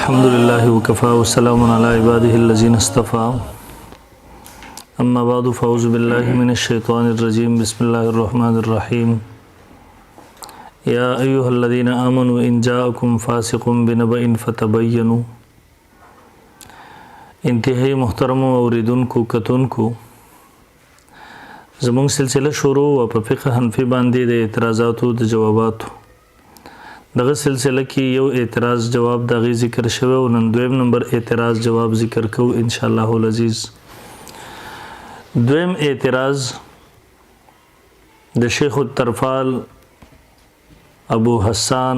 الحمد لله وكفى والسلام على عباده الذين اصطفى أما بعد فأعوذ بالله من الشيطان الرجيم بسم الله الرحمن الرحيم يا أيها الذين آمنوا إن جاءكم فاسق بنبأ فتبينوا انتهائی محترم اوریدونکو کتونکو زمونږ سلسله شروع و په فقه حنفي باندې د اعتراضاتو د جواباتو دغه سلسله کې یو اعتراض جواب دغه ذکر شوی او نن دویم نمبر اعتراض جواب ذکر کو ان شاء الله العزیز. دویم اعتراض د شیخ الطرفال ابو حسان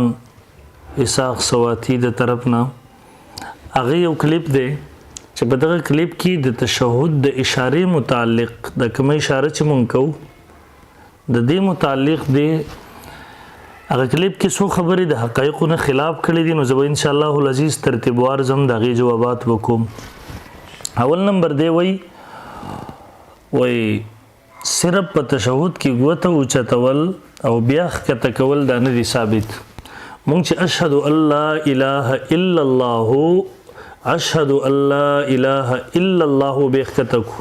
اسحاق سواتی د طرفنا هغه یو کلیپ دی چې په دغه کلیپ کې د تشهود د اشاره متعلق د کوم اشاره چې مونږ کو د دې متعلق دی هغه کلیپ کې څو خبرې د حقایقو نه خلاف کړې دي نو زه ان شاء الله العزیز ترتیبوار زم دغه جوابات وکوم. اول نمبر دی وای صرف په تشهود کې غوته او چتول او بیا کته کول دا نه دي ثابت. مونږ چې اشهد الله اله الا الله اشهد الله اله الا الله بهکتکو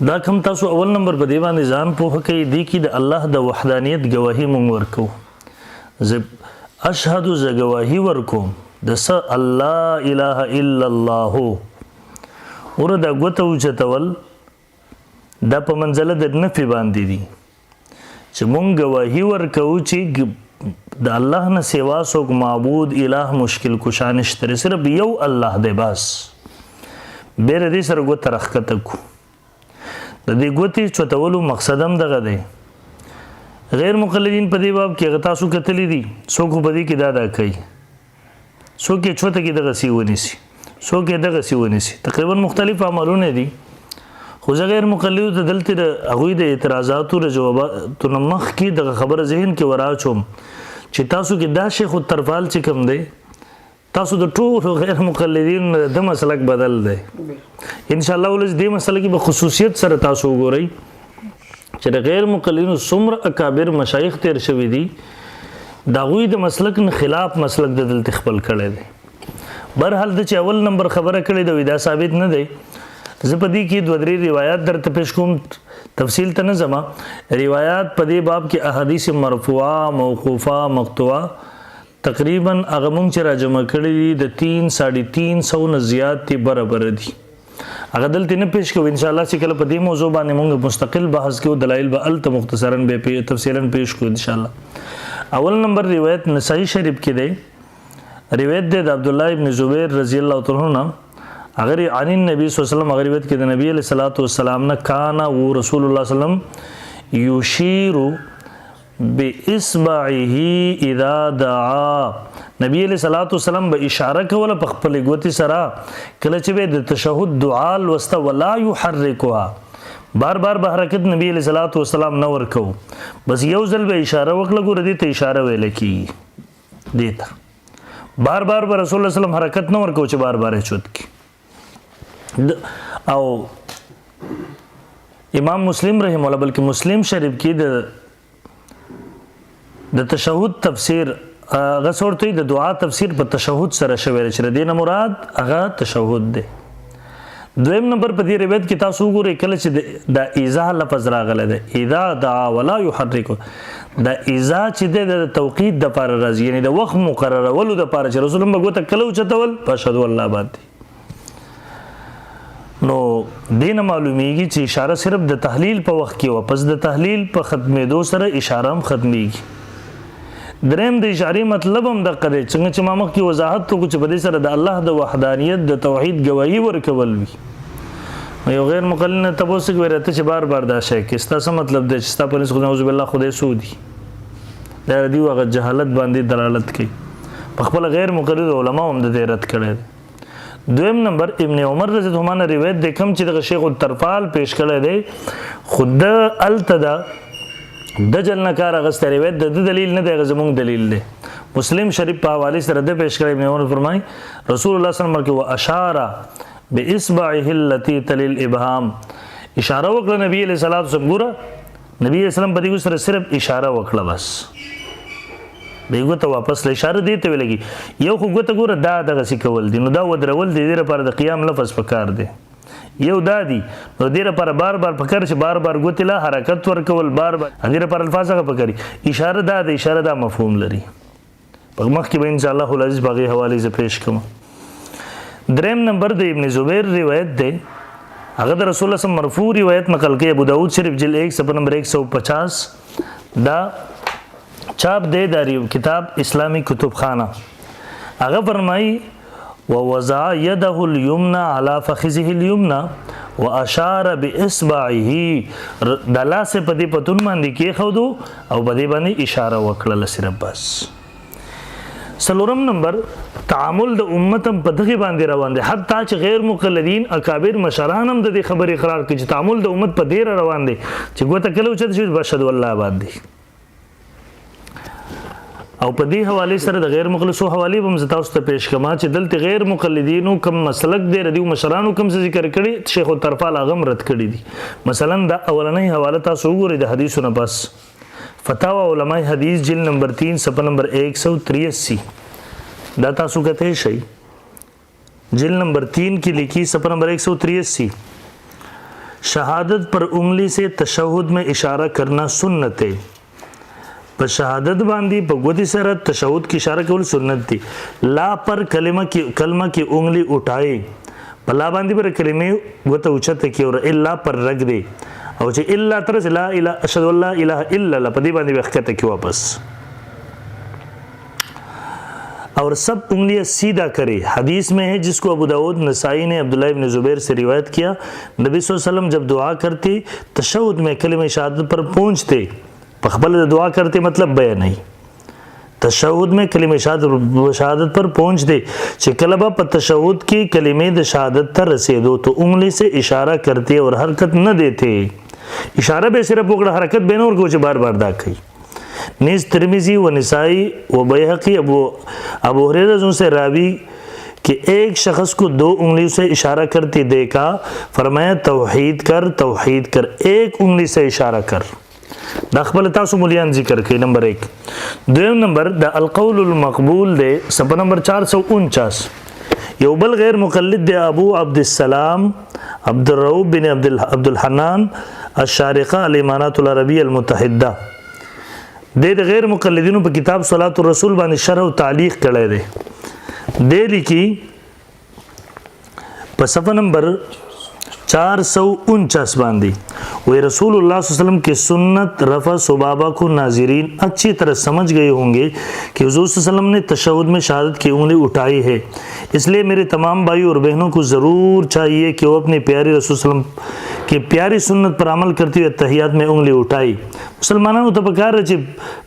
دا کوم تاسو اول نمبر په دی باندې ځان په کوي دی کې د الله د وحدانیت گواهی مونږ ورکو. ز اشهد ز گواهی ورکوم د س الله اله الا الله وردا غوتو چتول دا په منزله د نفي باندې دي چې مونږ گواهی ورکو چې د الله نه سوا څوک معبود الہ مشکل کشا نشته صرف یو الله دی بس. بیره دې سره ګوت راخته کو د دې ګوتې چتولو مقصد هم دغه دی. غیر مقلدین په دې باب کې غتاسو کتلې دي څوک په دې کې دا کوي څوک یې چوته کې دغه سی ونیسي څوک یې دغه سی ونیسي تقریبا مختلف عملونه دي خو غیر مقلد ته دلته د هغه د اعتراضاتو او جواباتو مخ کې د خبره ذهن کې وراچوم چې تاسو کې دا شیخ الطرفال چې کوم دی تاسو د ټول غیر مقلدین د مسلک بدل دی ان شاء الله ولز دې مسله کې به خصوصیت سره تاسو وګورئ چې د غیر مقلدین څومره اکابر مشایخ تیر شوی دي دا غوی د مسلک نه خلاف مسلک د دلته خپل کړي دي. برحال د چې اول نمبر خبره کړي دا ثابت نه دی. زه په دې کې دوه درې روایت درته پیش کوم تفصیل ته نه زما روایت په دې باب کې احادیث مرفوعه موقوفه مقطوعه تقریبا هغه مونږ چې راجمع کړي دي د 3-350 نه زیات دي برابر دي. هغه دلته نه پیش کوم ان شاء الله چې کله په دې موضوع باندې مونږ مستقل بحث کوو دلایل به الته مختصرا به تفصیلا پیش کوو ان شاء الله. اول نمبر روایت نسائی شریف کې دی. روایت دی د عبد الله ابن زبیر رضی الله تعالی عنہ اگر عن النبي صلی الله علیه وسلم اگر روایت کې د نبی علیہ الصلوۃ والسلام نه کان او رسول الله صلی الله علیه وسلم یشیر باصبعه اذا دعا نبی علیہ الصلوۃ والسلام به اشاره کوله په خپل ګوتی سره کله چې به د تشهود دعا لوسته ولا يحركها بار بار به حرکت نبی علیہ الصلوۃ والسلام نه ورکو بس یو ځل به اشاره وکړه ګور دې ته اشاره ویل کی دیتا بار بار به رسول الله صلی الله علیه وسلم حرکت نه ورکو چې بار بار چوت کی. او امام مسلم رحم الله بلکې مسلم شریف کې د تشهود تفسیر غسورته د دعا تفسیر په تشهود سره شوی چې د دې مراد هغه تشهود دی. دویم نمبر په دې روایت کې تاسو وګورئ کله چې د اذا لفظ راغله ده اذا دعا ولا يحرك د اذا چې د توقید د پر راځي یعنی د وخت مقرره ولو د پر چې رسول الله غوته کلو چتول پښدو الله باندې نو دین معلومیږي چې اشاره صرف د تحلیل په وخت کې او پس د تحلیل په ختمېدو سره اشاره هم ختميږي. دریم د اشاره مطلب هم د قدې څنګه چې ما مخکې وضاحت وکړو چې په دې سره د الله د وحدانیت د توحید گواهی ورکول وي. یو غیر مقلد تاسو کې ورته چې بار بار دا شي کې ستاسو مطلب د چې تاسو په نعوذ بالله خدای سودي دا دی هغه جهالت باندې دلالت کوي. په خپل غیر مقلد علما هم د دې رد کړي. دویم نمبر ابن عمر رضی الله عنه روایت د کوم چې د شیخ الطرفال پیش کړی دی خود التدا د جلنکار غست روایت د دلیل نه دی زموږ دلیل دی. مسلم شریف په حواله سره د پیش کړی ابن عمر فرمای رسول الله صلی الله علیه وسلم کې واشاره باصبعه التي تلل الابهام اشاره وکړه نبی علیہ الصلوۃ والسلام ګوره نبی اسلام په دې سره صرف اشاره وکړه بس به ګوته واپس له اشاره دی ته ولګي یو خو ګوته ګوره دا دغه سی کول دي نو دا ودرول دي لپاره د قیام لفظ پکار دی یو دادی نو دې لپاره بار بار پکار چې بار بار ګوتې لا حرکت ورکول بار بار دې لپاره الفاظ هغه پکاري اشاره دا د اشاره دا مفهوم لري په مخ کې به ان شاء الله العزیز باغی حواله ز پیش کوم دریم نمبر د ابن زبیر روایت ده هغه د رسول الله صلی الله علیه وسلم مرفوع روایت نقل کوي ابو داود شریف جلد 1 صفحه نمبر 150 دا چاپ دی داری کتاب اسلامی کتب خانه هغه فرمایي ووضع يده اليمنى على فخذه اليمنى واشار باصبعه د لاس په دې پتون باندې کې خودو او په دې باندې اشاره وکړه صرف بس سلورم نمبر تعامل د امتم په دغه باندې روان دي حتی چې غیر مقلدین اکابر مشران هم د دې خبر اقرار کوي چې تعامل د امت په دې روان دي چې ګوته کلو چې بشهد الله باندې او په دې حواله سره د غیر مخلصو حواله به مزه تاسو ته پیش کما چې دلته غیر مقلدینو کم مسلک دی ردیو مشرانو کم څه ذکر کړي شیخ الطرفال اغم رد کړي دي مثلا دا اولنۍ حواله تاسو وګورئ د حدیثونو بس فتاوا علماء حدیث جلد نمبر 3 صفحه نمبر 183 دا تاسو کته شي جلد نمبر 3 کې لیکي صفحه نمبر 183 शहादत पर उंगली से तशहुद में इशारा करना सुन्नत है په شهادت باندې په ګوتی سره تشهود کی اشاره کول سنت دي لا پر کلمه کی انگلی اٹھائے په لا باندې پر کلمه ګوته اوچته کی اور الا پر رګ دی او چې الا تر لا اله اشهد ان لا اله الا الله په دې باندې وخته کی واپس और सब उंगलियां सीधा करे हदीस में है जिसको अबू दाऊद नसाई ने अब्दुल्लाह इब्न जुबैर से रिवायत किया नबी सल्लल्लाहु अलैहि वसल्लम जब दुआ करते तशहुद में कलिमा शहादत पर पहुंचते पखबल दुआ करते मतलब बयान नहीं तशहुद में कलिमे शहादत पर पहुंच दे चिकलबा पर तशहुद की कलिमे द शहादत तर रसेदो तो उंगली से इशारा करते और हरकत न देते इशारा बे सिर्फ पकड़ा हरकत बेन और कुछ बार बार दाखी नीस तिरमिजी व निसाई व बैहकी अबू हुरैरा से रावी कि एक शख्स को 2 उंगली से इशारा करते देखा फरमाया तौहीद कर एक उंगली से इशारा कर دا خپل تاسو مليان ذکر کوي نمبر 1 دویم نمبر د القول المقبول دی صفحه نمبر 449 یو بل غیر مقلد دی ابو عبد السلام عبد الرؤوف بن عبد الحنان الشارقه الامانات العربيه المتحده د غیر مقلدینو په کتاب صلات الرسول باندې شرح او تعلیق کړی دی د لیکي په صفحه نمبر 449 باندې वो रसूल अल्लाह सल्लल्लाहु अलैहि वसल्लम की सुन्नत रफ़ा सुबाबा को नाज़रीन अच्छी तरह समझ गए होंगे कि हुज़ूर सल्लल्लाहु अलैहि वसल्लम ने तशहुद में शहादत की उंगली उठाई है इसलिए मेरे तमाम भाइयों और बहनों को ज़रूर चाहिए कि वो अपने प्यारे रसूल सल्लल्लाहु अलैहि वसल्लम की प्यारी सुन्नत पर अमल करते हुए तहियात में उंगली उठाई मुसलमानों तो पकार रचे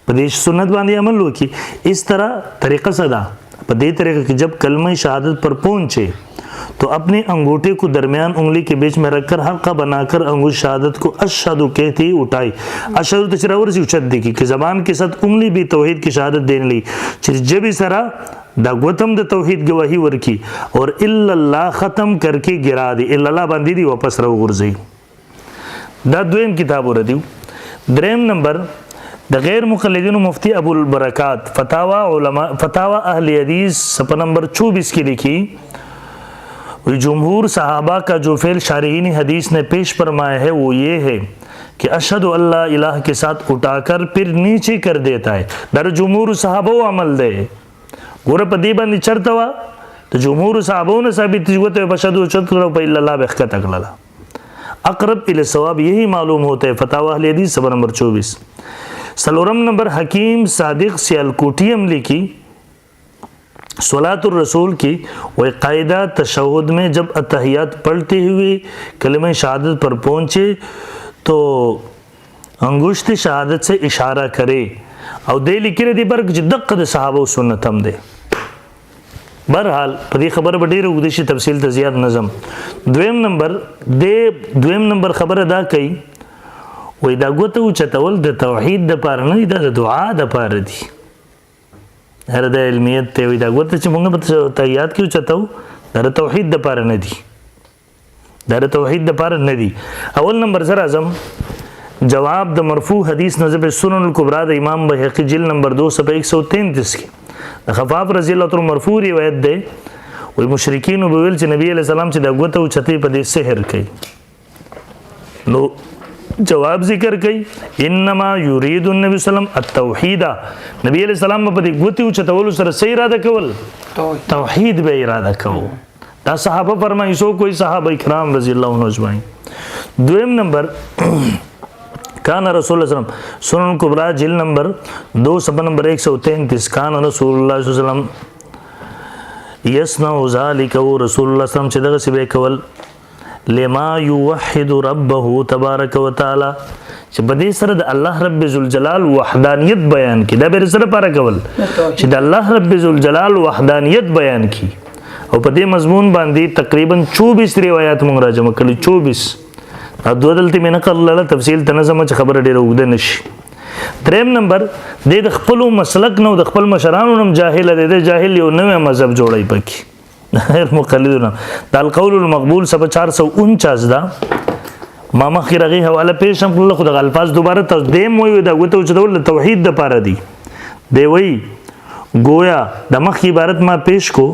प्रदेश सुन्नत बांधी अमल हो कि इस तरह तरीक़ा सदा पदे तरीक़ा कि जब कलमा शहादत पर पहुँचे तो अपने अंगूठे को दरमियान उंगली के बीच में रखकर हल्का बनाकर अंगूठ शहादत को अशहदु कहती उठाई अशहदु तशरावर से उछत देखी कि जबान के साथ उंगली भी तौहीद की शहादत देने ली जब इस तरह दा गौतम द तौहीद गवाही वर्की और इल्लल्लाह ख़त्म करके गिरा दी इल्लल्लाह बांधी दी वापस रहो गुरजी दा द्वेम किताब और दियो द्रेम नंबर द गैर मुक़ल्लिदीन मुफ्ती अबुल बरकात फतावा अहले हदीस सफ़ा नंबर 24 की लिखी जमहूर सहाबा का जो फ़ेल शारहीन हदीस ने पेश फरमाया है वो ये है कि अशहदु अल्ला इलाह के साथ उठाकर फिर नीचे कर देता है दर जमहूर सहाबा अमल दे गोर पदीबा निचरतवा तो जमहूर सहाबा ने साबित होते अशहदु अल्ला बखका तकला अकरब इल सवाब यही मालूम होता है फतावा अहले हदीस सफ़ा नंबर 24 सलोरम नंबर हकीम सादिक सियालकोटी अमली की सलातुर रसूल की वह कायदा तशहुद में जब अतहियात पढ़ते हुए कलिमा शहादत पर पहुँचे तो अंगुश्त शहादत से इशारा करे और दे लिखे दी बर्ग जिद्दक द सहाबा सुन्नत हम दे बहरहाल पदी खबर बड़ी उद्देश्य तफसील तजियात नज़म द्वेम नंबर खबर अदा कई वही दागोत चतवल द तौहीद द पार नहीं द दुआ द पार दी हर द इल्मियत ते वही दागोत च मंग तहियात क्यों चताऊ दर तौहीद द पार नहीं दी दर तौहीद द पार नहीं दी अव्वल नंबर सर आजम जवाब द मरफू हदीस नज़र सुनन अल-कुबरा द इमाम बहक़ी जिल्द नंबर 2 सफ़ा 133 की खफ़ाफ़ रज़ी अल्लाह तआला मरफू रिवायत दे वही मुशरिकीन वबविल च नबी अलैहि सलाम च दगवत उ छती पदे सेहर कई नो जवाब जिक्र कई इन्नमा युरीदु नबी सल्लम अत-तौहीदा नबी अलैहि सलाम पदे गवती उ छतवल सर सही इरादा कवल तौहीद बे इरादा कवो दा सहाबा फरमाई सो कोई सहाबा इकराम रज़ी अल्लाह अन्हुम अजमाइन दुएम नंबर कान रसूलुल्लाह सल्लम सुनन कुबरा जिल्द नंबर 2 सफ़ा नंबर 133 कान रसूलुल्लाह सल्लम यसना ज़ालिका वो रसूलुल्लाह सल्लम च दग सिबे कवल लिमा युवहिदु रब्बहु तबारक व तआला च बदे सर द अल्लाह रब्ब जुल जलाल वहदानियत बयान की दा बेर सर पारा कवल च द अल्लाह रब्ब जुल जलाल वहदानियत बयान की और पदे मजमून बांधी तकरीबन 24 रिवायात मंग राजम कली 24 दो दलती में नकल लला तफसील तनज़म च खबर डेर उगदे नशी त्रेम नंबर दे द खपल मसलक नो द खपल मशरान नम जाहिल दे जाहिल यो नवे मजहब जोड़ई पकी गैर मुक़ल्लिदुना दाल कौल मकबूल सब 449 दा मामा खिरगी हवाला पेश हम खुद अल्फाज दोबारा तस्दीम होई दा गतो चदल तौहीद द पारा दी दे वही गोया दमख की इबारत मा पेश को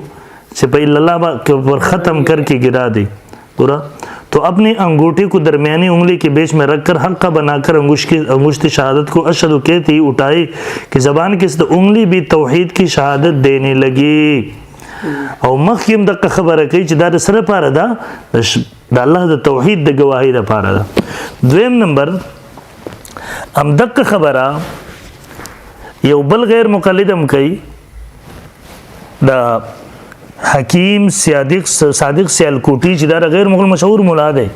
से पहले अल्लाह के ऊपर ख़त्म करके गिरा दे पूरा तो अपनी अंगूठी को दरमियानी उंगली के बीच में रखकर हल्का बनाकर अंगुश्ती शहादत को अशहदु कहती उठाई कि ज़बान की उंगली भी तौहीद की शहादत देने लगी और मखिम दक खबर है कि दार सर पारा दा अल्लाह द तौहीद द गवाही द पारा दा दुएम नंबर हम दक खबरा ये बल गैर मुक़ल्लिदम कई दा हकीम सादिक सियालकोटी जिदार गैर मुग़ल मशहूर मुलाद है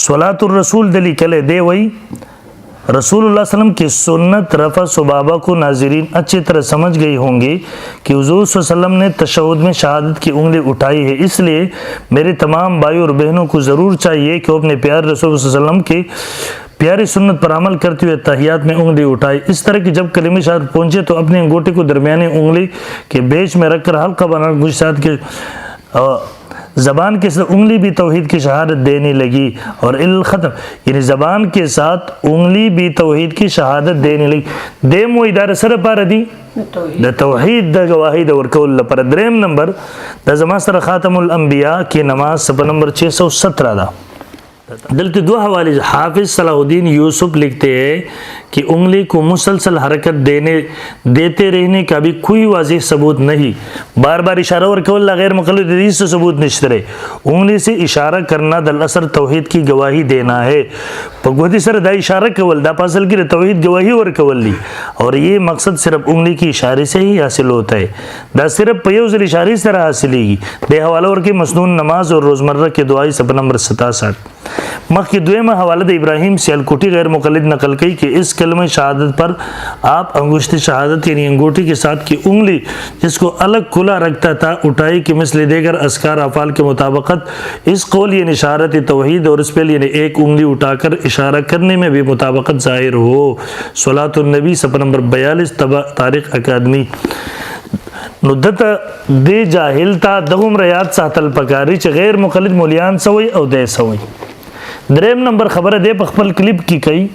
सलातुर रसूल दली कले दे वही रसूलुल्लाह सल्लम की सुन्नत रफ़ा सुबाबा को नाज़रीन अच्छी तरह समझ गई होंगे कि हुज़ूर सल्लम ने तशहुद में शहादत की उंगली उठाई है, इसलिए मेरे तमाम भाइयों और बहनों को ज़रूर चाहिए कि वो अपने प्यारे रसूल सल्लम के प्यारी सुन्नत पर अमल करते हुए तहियात में उंगली उठाई। इस तरह की जब कलीमे शहादत पहुँचे तो अपनी अंगूठी को दरमियानी उंगली के बीच में रखकर हल्का बना गुस्सात के ज़बान के साथ उंगली भी तौहीद की शहादत देने लगी और इल ख़त्म यानी ज़बान के साथ उंगली भी तौहीद की शहादत देने लगी। देम वो इदारे सर पार दी द तौहीद द गवाही द वरकउल पर द्रेम नंबर द ज़मासर ख़ातमुल अंबिया की नमाज सफ़ा नंबर 617 दा दलते दो हवाले हाफिज़ सलाहुद्दीन यूसुफ लिखते हैं कि उंगली को मुसलसल हरकत देते रहने का भी कोई वाज़ेह सबूत नहीं, बार बार इशारा और कवल गैर मुक़ल्लिद हदीस से सबूत निश्तरे। उंगली से इशारा करना दल असर तौहीद की गवाही देना है। भगवती सर दा इशारा कवल दा पासल की तौहीद गवाही और कवली और ये मकसद सिर्फ उंगली की इशारे से ही हासिल होता है। दा सिर्फ पयोज़ इशारे से तरह हासिल होगी। दे हवाला और की मसनून नमाज और रोज़मर्रा के दुआई सफ़ा नंबर 67 मख के दुएमा हवाला द इब्राहिम सियालकोटी गैर मुक़ल्लिद नकल कई कि इस कलमे शहादत पर आप अंगुश्ती शहादत यानी अंगूठी के साथ की उंगली जिसको अलग खुला रखता था उठाई कि मिसले देगर अस्कार अफ़ाल के मुताबिकत इस कौल यानी इशारत तौहीद और इस पर यानी एक उंगली उठाकर इशारा करने में भी मुताबिकत ज़ाहिर हो। सलातुन नबी सफ़ा नंबर 42 तारीख़ अकादमी नुदत दे जाहिलता दगुम रयात सातल पकारी च गैर मुक़ल्लिद मूलियान सवई और दे सवई। द्रेम नंबर खबर दे पखपल क्लिप की कई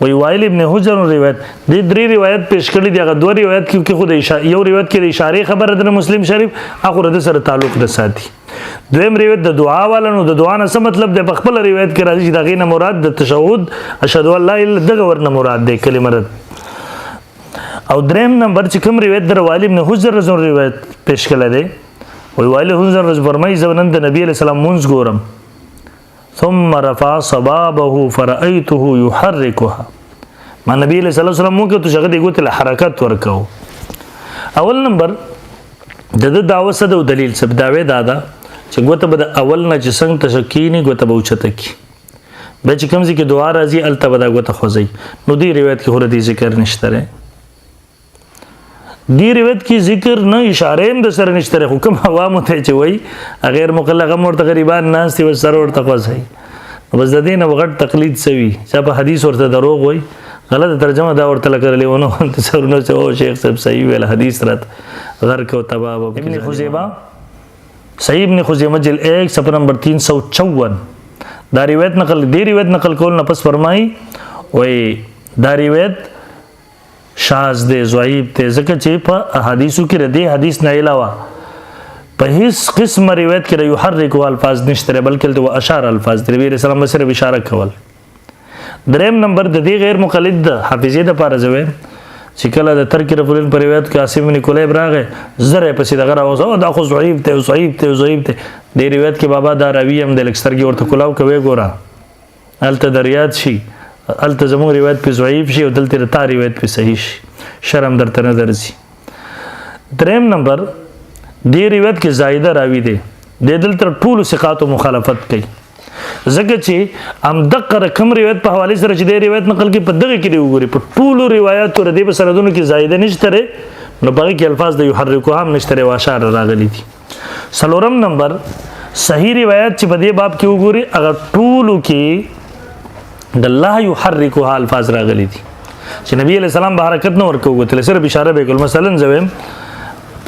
वही वाइल इब्न हुजर रिवायत दे द्री रिवायत पेश कर ली दिया दो रिवायत क्योंकि खुद यो रिवायत के इशारे खबर है मुस्लिम शरीफ आखुर दे सर ताल्लुक दे साथी द्वेम रिवायत द दुआ वाला नो द दुआ न सब मतलब दे पखपल रिवायत के राजी दागी न मुराद द तशहुद अशहदु अल्ला इल्ला द गवर न मुराद दे कलिमत और द्रेम नंबर चिकम रिवायत दर वाइल इब्न हुजर रज़ रिवायत पेश कर दे वही वाइल हुजर रज़ फरमाई ज़बनंद नबी अलैहि सलाम मुंज गोरम थुम्म रफ़ा सबाबहु फ़रअयतुहु युहर्रिकुहा मा नबी अलैहि सलाम मुंह के तो शगद एगो तल हरकत वर्कओ। अवल नंबर दद दावत सद दलील सब दावे दादा चगवत बद अवल न जसंग तशकीनी गोत बहुचतकी बच कमजी के दुआ राजी अलता बदा गोत खोजई नुदी रिवायत की हुरदी जिक्र निश्तरे दी रिवायत की जिक्र न इशारे में दसर निश्तरे हुक्म हवा मुते चवई अगैर मुकल्लगम और तकरीबान नास ती सर और तकवास है बस ददीन वगट तकलीद सवी जब हदीस और दरोग होई गलत तर्जुमा दा और तलकर ले उनो तसरनो से ओ शेख साहब सही वेल हदीस रत घर को तबाब इब्न खुज़ैमा सही इब्न खुज़ैमा जिल 1 सफ़ा नंबर 354 دا روایت نقل کول نه پس فرمایي وای دا روایت شاذ دی ضعیف دی ځکه چې په احادیثو کې ردی حدیث نه علاوه په هیڅ قسم روایت کې یحرک الفاظ نشته بلکې د اشار الفاظ دی نبی رسول الله سره اشاره کول. دریم نمبر د دې غیر مقلد د حافظې د پاره زوی چې کله د ترک رفلن پر روایت کې عاصم بن کلیب راغې زره پسې دغه راوځو دا خو ضعیف دی د روایت کې بابا دا راوی هم د لکستر کې ورته کلاو کوي ګورا الته دریات شي الته زموږ روایت په ضعیف شي او دلته تا روایت په صحیح شي شرم درته نه درځي. دریم نمبر دې روایت کې زائده راوی دی د دلته ټول ثقات مخالفت کوي ځکه چې ام دغه رقم روایت په حواله سره چې د روایت نقل کې په دغه کې دی وګوري په ټولو روایتو ردی په سندونو کې زائده نشته نو په کې الفاظ د یحرکوها هم نشته واشار راغلي دي. څلورم نمبر صحیح روایت چې په دې باب کې وګوري هغه ټولو کې د لا یحرکوها الفاظ راغلي دي چې نبی علیہ السلام به حرکت نه ورکوي تل صرف اشاره به کول. مثلا زویم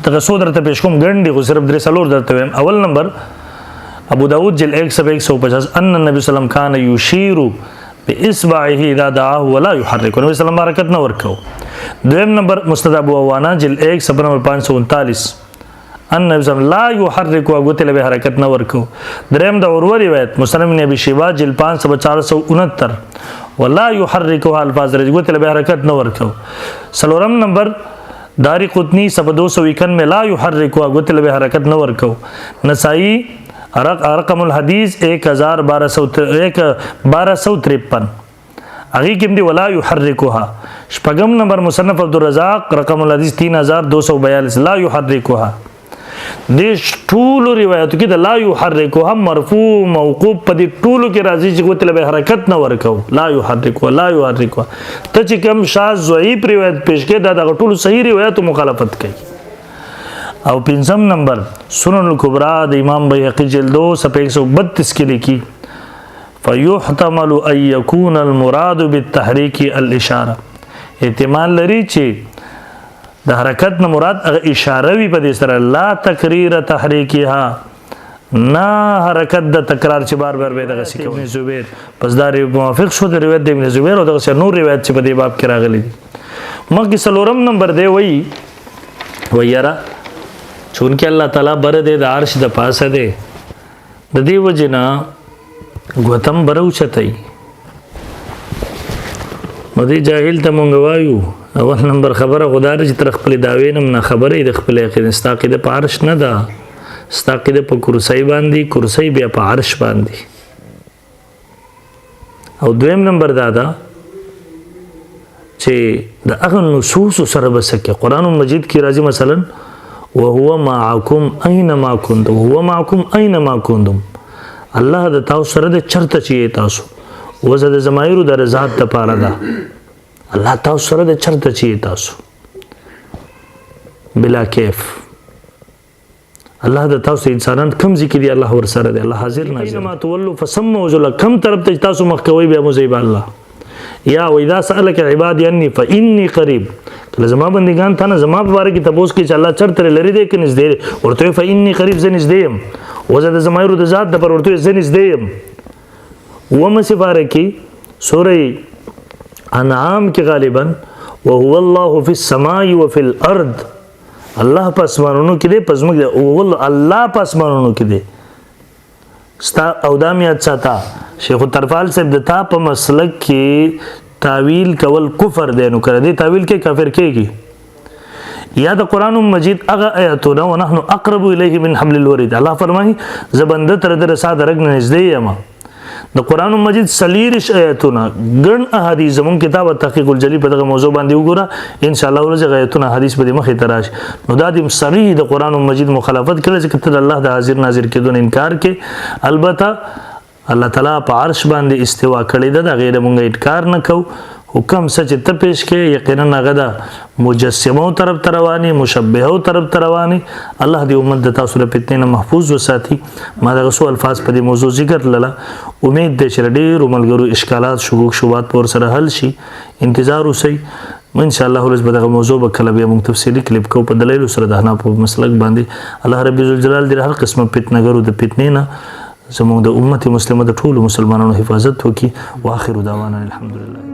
تاسو درته پیش کوم ګڼډي خو صرف درې څلور درته ویم. اول نمبر ابو داود جل 150 ان النبي صلی الله علیه وسلم کان یشیر باصبعه اذا دعاه ولا يحرك نبی صلی الله علیه وسلم حرکت نه ورکو. دویم نمبر مسند ابو عوانہ جل 1 صفحه نمبر 539 ان نبی صلی الله علیه وسلم لا يحرك وغتل به حرکت نه ورکو. دریم د اوروه روایت مسلم بن ابي شيبه جل 5 صفحه 469 ولا يحركها الفاظ رجغتل به حرکت نه ورکو. سلورم نمبر داری قطنی صفحه 251 میں لا يحرك وغتل به حرکت نه ورکو. نسائی رقم الحدیث 1253 اگی کم دی ولا یحرکوها. شپږم نمبر مصنف عبدالرزاق رقم الحدیث 3242 لا یحرکوها. دې ټولو روایتو کې د لا یحرکوها مرفوع موقوف په دې ټولو کې راځي چې کوته به حرکت نه ورکو لا یحرکوها ته چې کوم شاذ ضعیف روایت پیش کې دا ټولو صحیح روایتو مخالفت کوي. او پنځم نمبر سنن الکبرى د امام بیهقی جلد 2 صفحه 132 کې لیکي فیحتمل ان یکون المراد بالتحریک الاشاره. احتمال لري چې د حرکت نه مراد هغه اشاره وي په دې سره لا تقریر تحریکها نه حرکت د تکرار چې بار بار به دغه سکه ابن زبیر پس دا موافق شو د روایت د ابن زبیر او دغه نور روایت چې په دې باب کې راغلي دي. مګ سلورم نمبر دی ویرا چونکه الله تعالی بر دې د عرش د پاسه دی د دې وجنا غوتم بروچتای مدي جاهل ته مونږ وایو اول نمبر خبره خدای چې تر خپل داوینم نه خبره د خپل یقین استاقید په عرش نه ده استاقید په کرسی باندې کرسی بیا په عرش باندې. او دویم نمبر دا چې د هغه نصوص سره بسکه قران مجید کې راځي مثلا وهو معكم اينما كنتم وهو معكم اينما كنتم الله د تاسو سره د چرته چي تاسو وزد زمایرو د رضات ته پاره ده الله تاسو سره د چرته چي تاسو بلا کیف الله د تاسو انسانان کم ذکر دی الله ور سره دی الله حاضر ناظر ما تولوا فسموا ذل کم طرف ته تاسو مخکوي به مزيب الله یا واذا سالك عبادي اني فاني قريب کله زما بندگان ته نه زما په باره کې تاسو کې چې الله چرته لري دی کې نږدې ورته فاني قريب زه نږدې يم وزد زمایرو د ذات د پر ورته زه نږدې يم. ومه سفاره کې سوره انعام کې غالبا وهو الله في السماء وفي الارض الله پسمانونو کې دی پسمګ دی او الله پسمانونو کې دی ستا او دامیات ساته شیخ الطرفال صاحب د تا په مسلک کې تعویل کول کفر دی نو کړه دی تعویل کې کافر کېږي. یا د قران مجید هغه آیاتونه ونحن اقرب الیه من حبل الورید الله فرمایي زبنده تر در ساده رګ نږدې یم. د قران مجید سلیرش آیاتونه ګڼ احادیث زمون کتاب تحقیق الجلی په دغه موضوع باندې وګوره ان شاء الله ورځ آیاتونه حدیث په مخه تراش نو دا د صریح د قران مجید مخالفت کړي چې کته الله د حاضر ناظر کېدون انکار کې البته الله تعالی په عرش باندې استوا کړی دا غیر مونږ انکار نه کو حکم سچ ته پیش کې یقینا غدا مجسمو طرف تروانی مشبهو طرف تروانی الله دې امت د تاسو له فتنې محفوظ وساتي. ما دا رسول الفاظ په دې موضوع ذکر لاله امید دې چې ډېر ملګرو اشکالات شوبات پر سره حل شي انتظار وسي ان شاء الله ورځ به دغه موضوع به کله به موږ تفصیلی کلیپ کو په دلایل سره د حنا په مسلک باندې الله رب ذل جلال دې هر قسمه فتنګرو د فتنې نه زموږ د امت مسلمه د ټولو مسلمانانو حفاظت وکړي. واخر دعوانا الحمدلله.